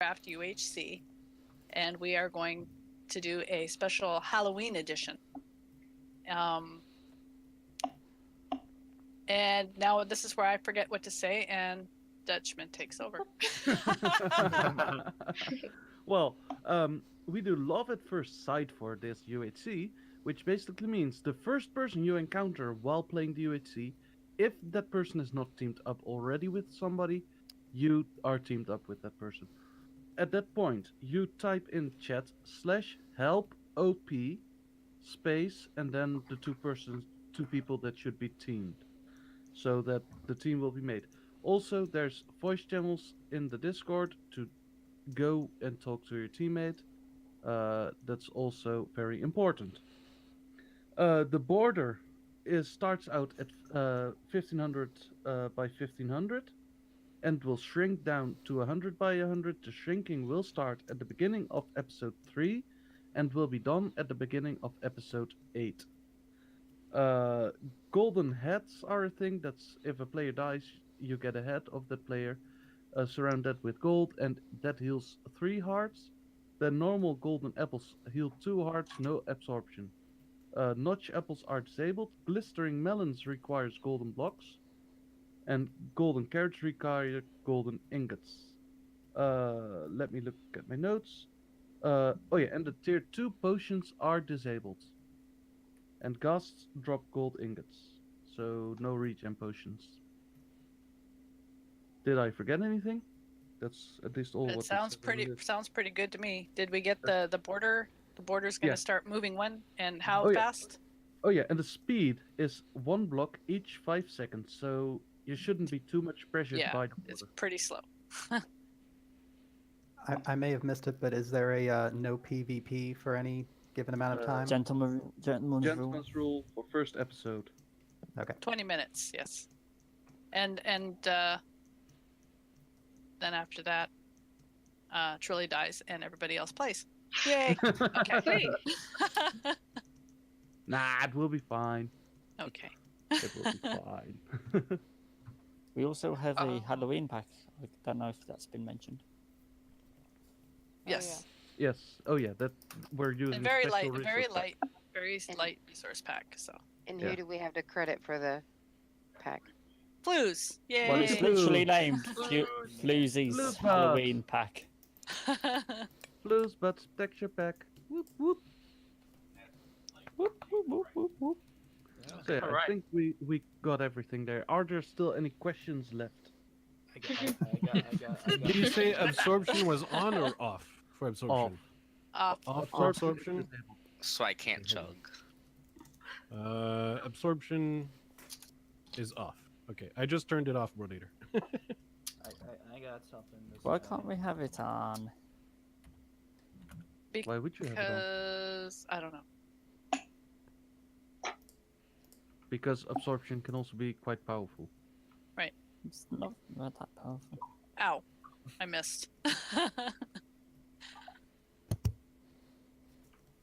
WinterCraft UHC, and we are going to do a special Halloween edition. And now this is where I forget what to say, and Dutchman takes over. Well, we do love at first sight for this UHC, which basically means the first person you encounter while playing the UHC, if that person is not teamed up already with somebody, you are teamed up with that person. At that point, you type in chat /help-op space and then the two people that should be teamed, so that the team will be made. Also, there's voice channels in the Discord to go and talk to your teammate. That's also very important. The border starts out at 1500 by 1500 and will shrink down to 100 by 100. The shrinking will start at the beginning of episode 3 and will be done at the beginning of episode 8. Golden heads are a thing. That's if a player dies, you get a head of the player. Surround that with gold, and that heals 3 hearts. The normal golden apples heal 2 hearts, no absorption. Notch apples are disabled. Glistering melons requires golden blocks. And golden carrots require golden ingots. Let me look at my notes. Oh yeah, and the tier 2 potions are disabled. And ghasts drop gold ingots. So no regen potions. Did I forget anything? That's at least all. It what sounds pretty good to me. Did we get the border? The border's going to start moving when and how fast? Oh yeah, and the speed is 1 block each 5 seconds, so you shouldn't be too much pressured by the border. It's pretty slow. I may have missed it, but is there a no PvP for any given amount of time? Gentleman's rule for first episode. Okay. 20 minutes, yes. And then after that, Trilly dies and everybody else plays. Yay! Okay. Nah, it will be fine. Okay. It will be fine. We also have a Halloween pack. I don't know if that's been mentioned. Yes. Yes. Oh yeah, that we're using. And very special light resource pack. So. And who do we have to credit for the pack? Flues. Yay! Well, it's literally named Floozy's Halloween pack. Flues, but texture pack. Whoop whoop. Whoop whoop whoop whoop whoop. So yeah, I think we got everything there. Are there still any questions left? I got. Did you say absorption was on or off for absorption? Off. Off for absorption. So I can't chug. Absorption is off. Okay, I just turned it off, Brodator. I got something. Why can't we have it on? Why would you have it on? Because I don't know. Because absorption can also be quite powerful. Right. It's not that powerful. Ow. I missed. Are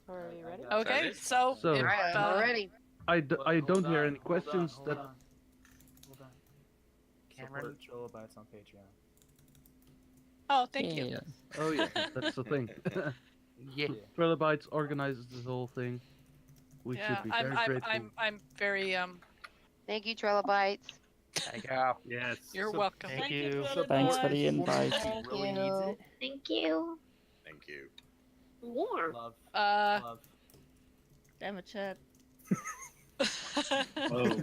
we ready? Okay, so So- if, Alright, I'm ready. I don't hear any questions. Hold That on. Cameron Trilobites on Patreon. oh, thank you. Yeah. Oh yeah, that's the thing. Yeah. Trilobites organizes this whole thing. We Yeah, should be very grateful. I'm very Thank you, Trilobites. Thank you. Yes. You're welcome. Thank you. Thanks for the invite. Thank Really you. needs it. Thank you. Thank you. Warm. Love. Uh, Love. Damn it, chat. Oh.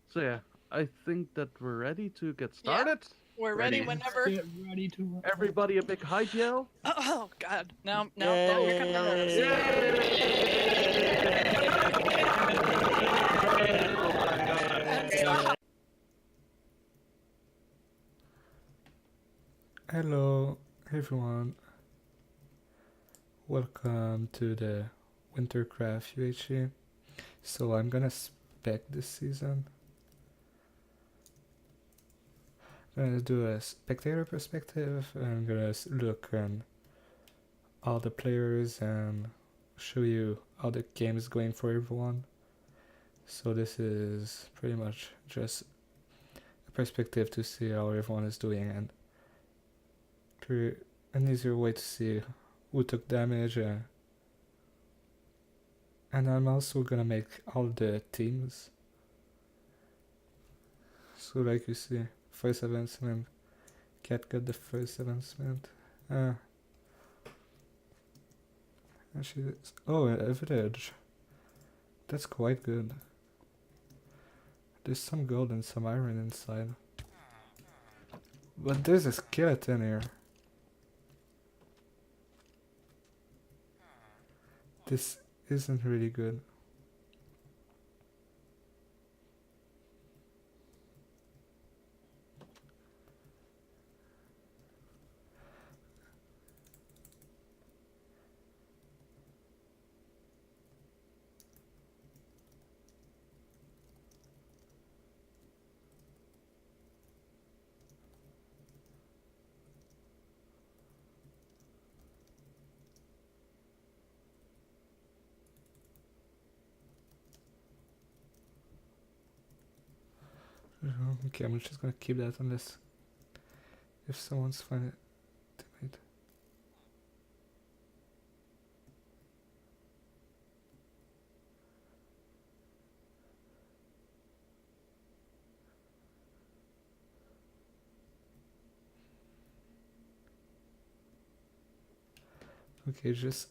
So yeah, I think that we're ready to get Yeah. started. We're ready whenever. Get ready to. Everybody a big hi yell. Oh God! No, here comes the Hello everyone, welcome to the WinterCraft UHC. So I'm gonna spec this season. I'm gonna do a spectator perspective. I'm gonna look at all the players and show you how the game is going for everyone. So this is pretty much just a perspective to see how everyone is doing and actually an easier way to see who took damage. And I'm also gonna make all the teams. So like you see, first advancement, Cat got the first advancement. And oh, an average. That's quite good. There's some gold and some iron inside. But there's a skeleton here. This isn't really good. Okay, I'm just gonna keep that unless if someone's fine tonight. Okay, just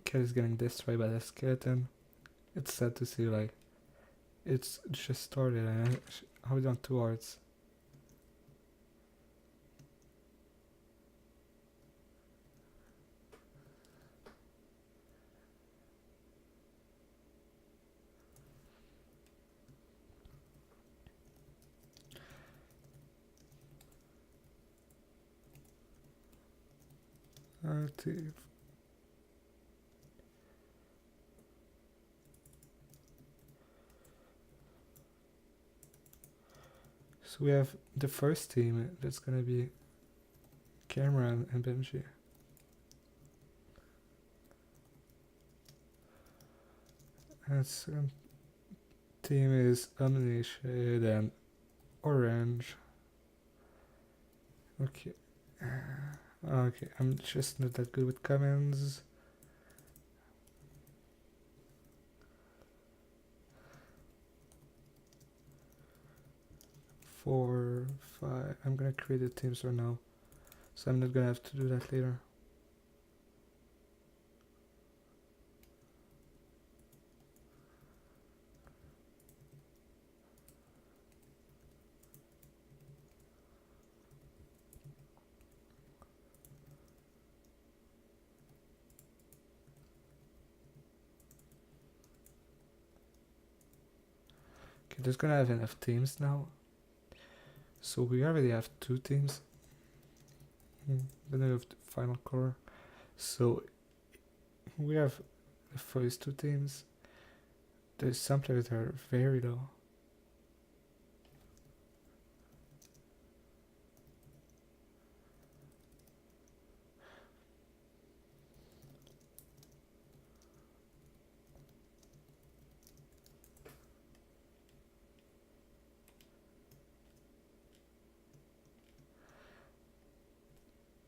Cat is getting destroyed by the skeleton. It's sad to see, like, it's just started and how we done 2 hearts. Active. So we have the first team, that's gonna be Cameron and Benji. And second team is Omni-Shade and Orange. Okay. Okay, I'm just not that good with commands. 4, 5. I'm gonna create the teams right now, so I'm not gonna have to do that later. Okay, just gonna have enough teams now. So we already have 2 teams. Then we have the final core. So we have the first 2 teams. There's some players that are very low.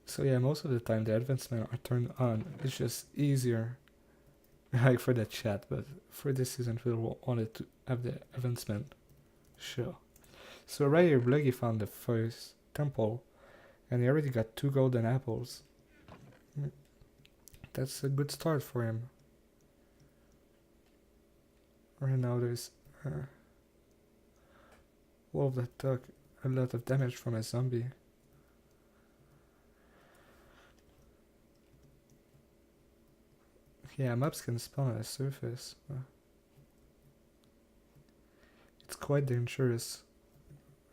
So yeah, most of the time the advancements are turned on. It's just easier, like for the chat, but for this season we wanted to have the advancement show. So right here, Bluggy found the first temple, and he already got 2 golden apples. That's a good start for him. Right now there's wolf that took a lot of damage from a zombie. Yeah, mobs can spawn on the surface. It's quite dangerous.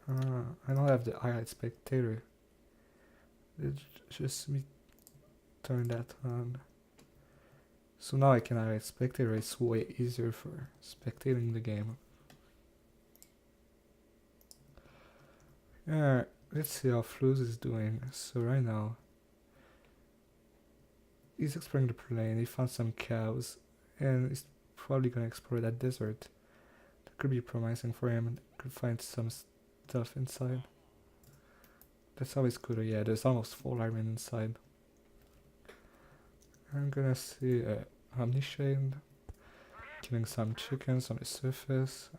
I don't have the highlight spectator. It's just me turn that on. So now I can highlight spectator. It's way easier for spectating the game. Let's see how Fluz is doing. So right now he's exploring the plain. He found some cows, and he's probably gonna explore that desert. That could be promising for him, and could find some stuff inside. That's always good. Yeah, there's almost full iron inside. I'm gonna see Omnishain killing some chickens on the surface.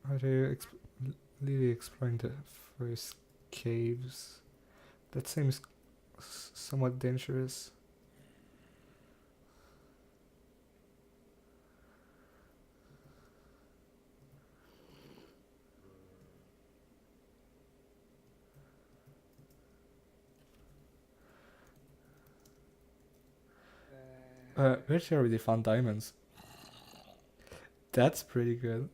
Are they really exploring the first caves? That seems somewhat dangerous. We actually already found diamonds. That's pretty good.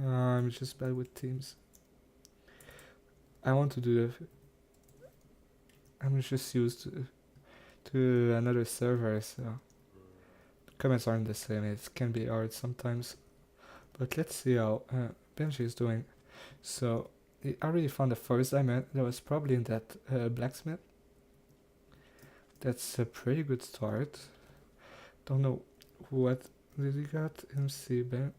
I'm just bad with teams. I want to do I'm just used to another server, so the comments aren't the same. It can be hard sometimes. But let's see how Benji is doing. So he already found the first diamond. That was probably in that blacksmith. That's a pretty good start. Don't know what did he got. MC Ben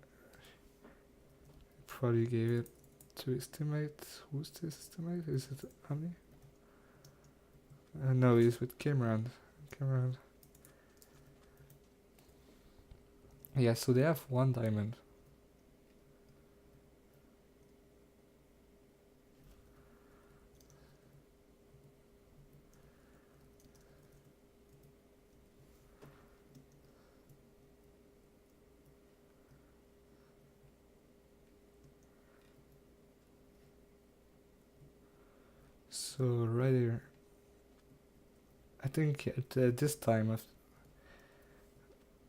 probably gave it to his teammate. Who's this teammate? Is it Ami? No, he's with Cameron. Yeah, so they have one diamond. So right here, I think at this time of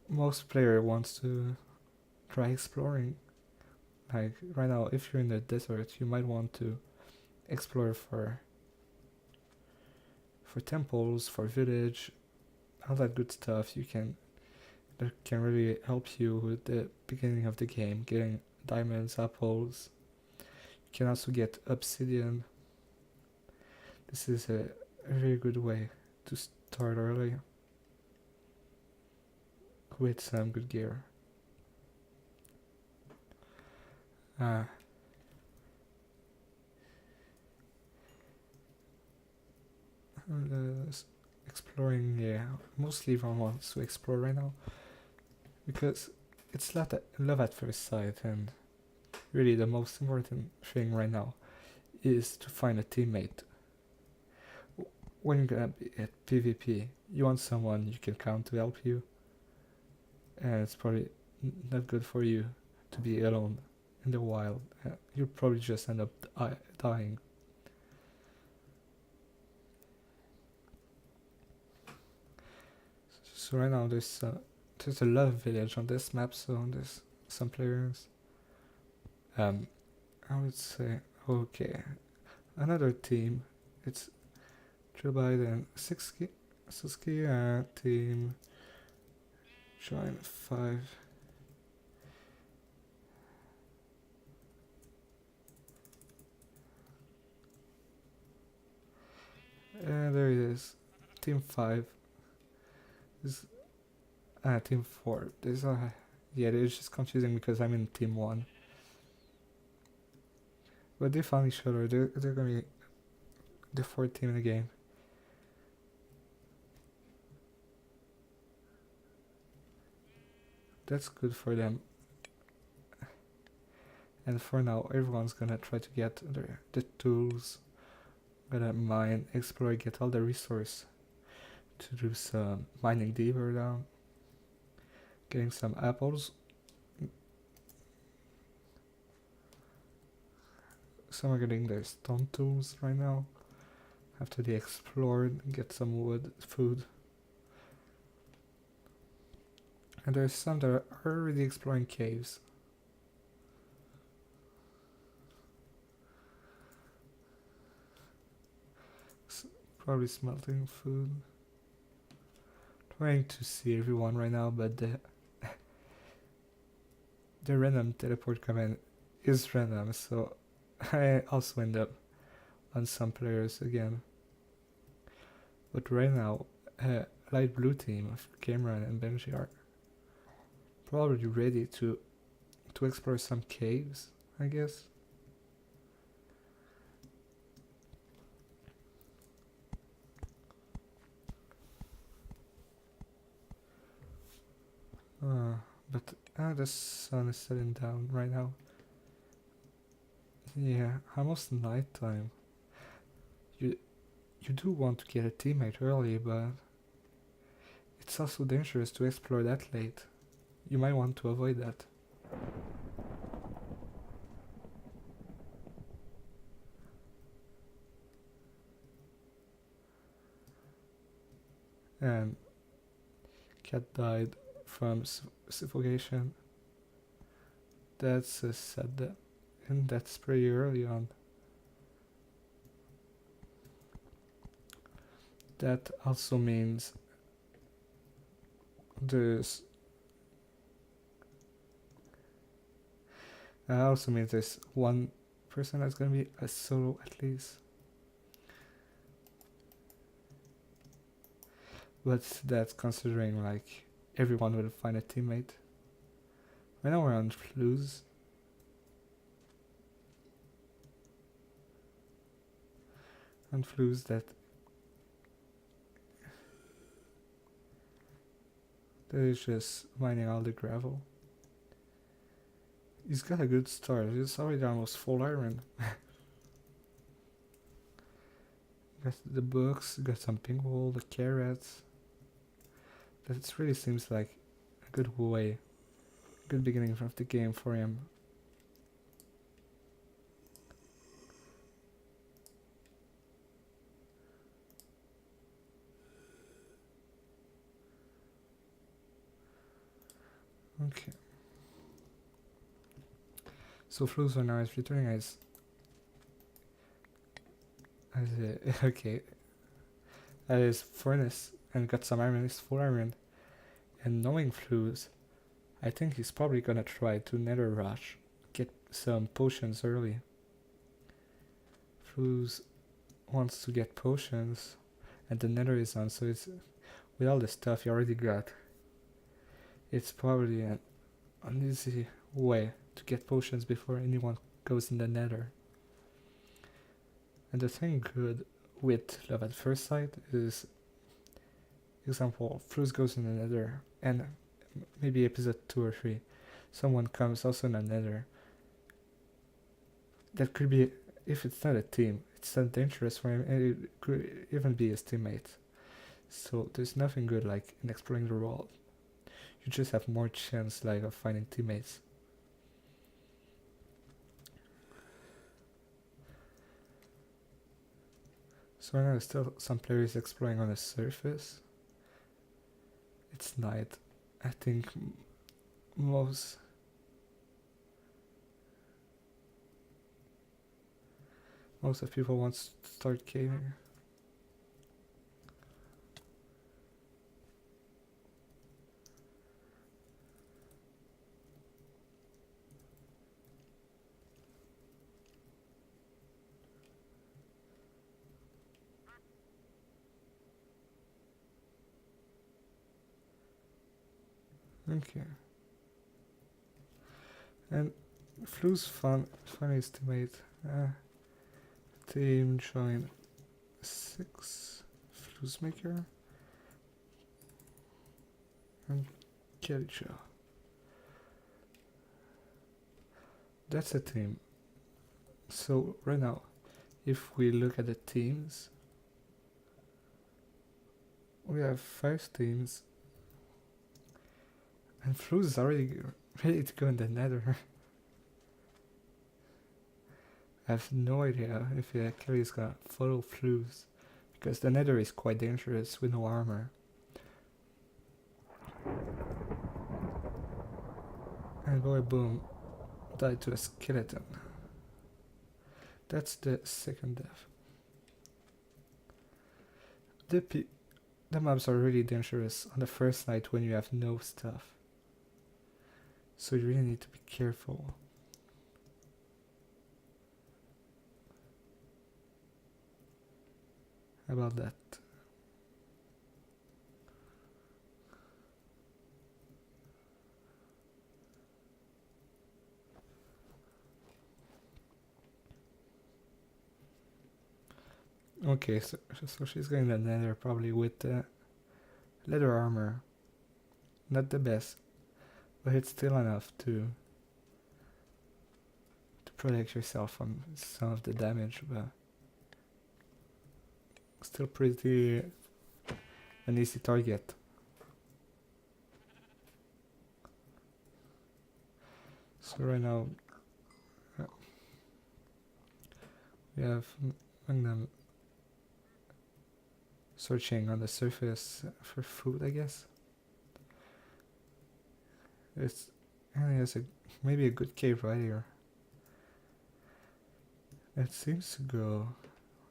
most player wants to try exploring. Like right now, if you're in the desert, you might want to explore for temples, for village, all that good stuff. That can really help you with the beginning of the game, getting diamonds, apples. You can also get obsidian. This is a very good way to start early with some good gear. Exploring, yeah, mostly everyone wants to explore right now because it's love at first sight, and really the most important thing right now is to find a teammate. When you're gonna be at PvP, you want someone you can count to help you, and it's probably not good for you to be alone in the wild. You'll probably just end up dying. So right now there's a lot of village on this map, so there's some players. I would say, okay, another team. It's Joe Biden, Suski, team join 5. There it is, team 5. This team 4. There's yeah, it's just confusing because I'm in team 1. But they found each other. They're gonna be the 4th team in the game. That's good for them. And for now, everyone's gonna try to get the tools, gonna mine, explore, get all the resource to do some mining deeper down, getting some apples. Some are getting their stone tools right now after they explored, get some wood, food. And there's some that are already exploring caves. Probably smelting food. Trying to see everyone right now, but the random teleport command is random, so I also end up on some players again. But right now, light blue team of Cameron and Benji are probably ready to explore some caves, I guess. But the sun is setting down right now. Yeah, almost nighttime. You do want to get a teammate early, but it's also dangerous to explore that late. You might want to avoid that. And cat died from suffocation. That's a sad death, and that's pretty early on. That also means there's one person that's gonna be a solo at least. But that's considering like everyone will find a teammate. Right now we're on Flues. On Flues that is just mining all the gravel. He's got a good start. He's already almost full iron. Got the books, got some pink wool, the carrots. That really seems like a good way, good beginning of the game for him. Okay. So Fluzo now is returning as okay, at his furnace and got some iron. He's full iron, and knowing Fluz, I think he's probably gonna try to nether rush, get some potions early. Fluz wants to get potions, and the nether is on, so it's with all the stuff he already got. It's probably an easy way to get potions before anyone goes in the nether. And the thing good with Love at First Sight is, example, Fluz goes in the nether, and maybe episode 2 or 3, someone comes also in the nether. That could be, if it's not a team, it's not dangerous for him, and it could even be his teammate. So there's nothing good like in exploring the world. You just have more chance like of finding teammates. So right now there's still some players exploring on the surface. It's night. I think most of people want to start caving. Okay. And Fluz found his teammate. Team join 6. Fluz maker. And Kelcha. That's a team. So right now, if we look at the teams, we have 5 teams. And Fluz is already ready to go in the nether. I have no idea if Kelly is gonna follow Fluz, because the nether is quite dangerous with no armor. And boy boom, died to a skeleton. That's the second death. The mobs are really dangerous on the first night when you have no stuff. So you really need to be careful. About that. Okay, so she's going to nether probably with leather armor. Not the best, but it's still enough to protect yourself from some of the damage, but still pretty an easy target. So right now we have Magnum searching on the surface for food, I guess. It's has maybe a good cave right here. It seems to go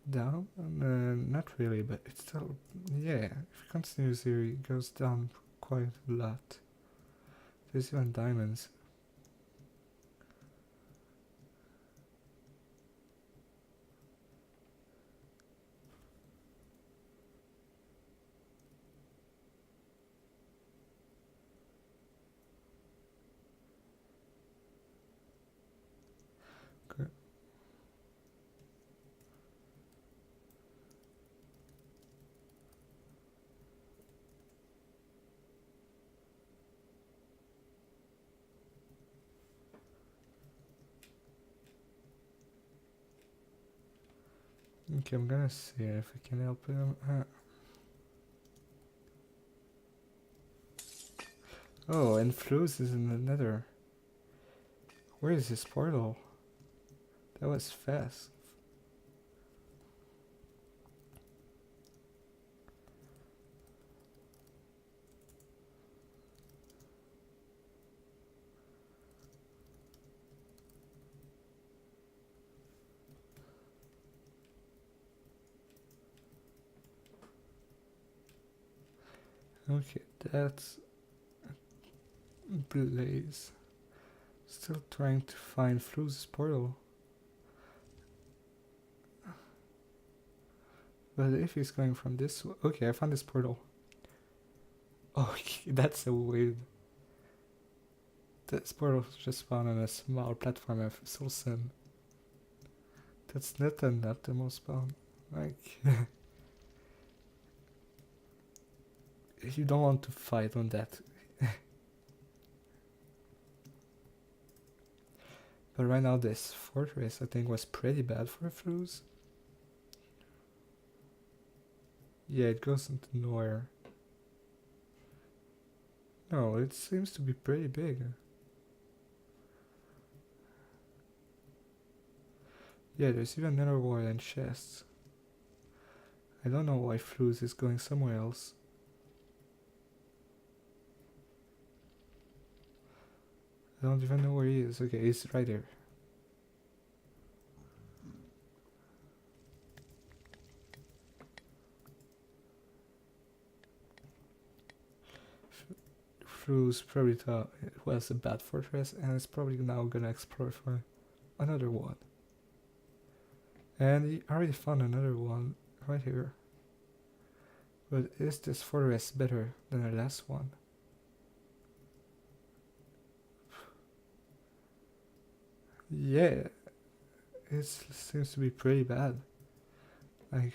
down, not really, but it's still, yeah, if it continues here, it goes down quite a lot. There's even diamonds. Okay, I'm gonna see if I can help him. Oh, and Flus is in the nether. Where is his portal? That was fast. Okay, that's Blaze. Still trying to find Flu's portal. But if he's going from this way... Okay, I found this portal. Oh, that's so weird. This portal just found on a small platform of Sulsan. That's not an optimal spawn. Like... you don't want to fight on that. But right now this fortress I think was pretty bad for Flus. Yeah, it goes into nowhere. No, it seems to be pretty big. Yeah, there's even another wall and chests. I don't know why Flus is going somewhere else. I don't even know where he is. Okay, he's right there. Flus probably thought it was a bad fortress and is probably now gonna explore for another one. And he already found another one right here. But is this fortress better than the last one? Yeah, it seems to be pretty bad. Like,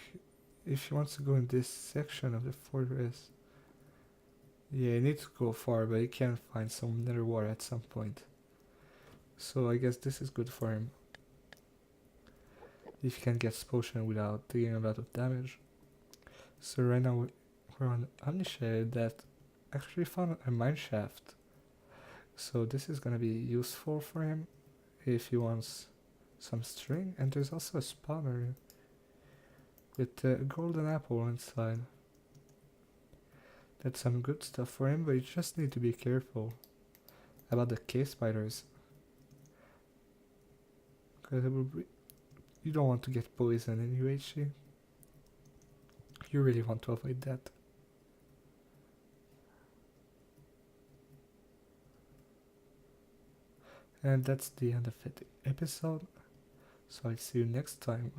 if he wants to go in this section of the fortress, yeah, he needs to go far, but he can find some nether wart at some point. So I guess this is good for him. If he can get potion without taking a lot of damage. So right now we're on Omnished that actually found a mine shaft. So this is gonna be useful for him if he wants some string. And there's also a spawner with a golden apple inside. That's some good stuff for him, but you just need to be careful about the cave spiders. Because you don't want to get poisoned in UHC. You really want to avoid that. And that's the end of the episode. So I'll see you next time.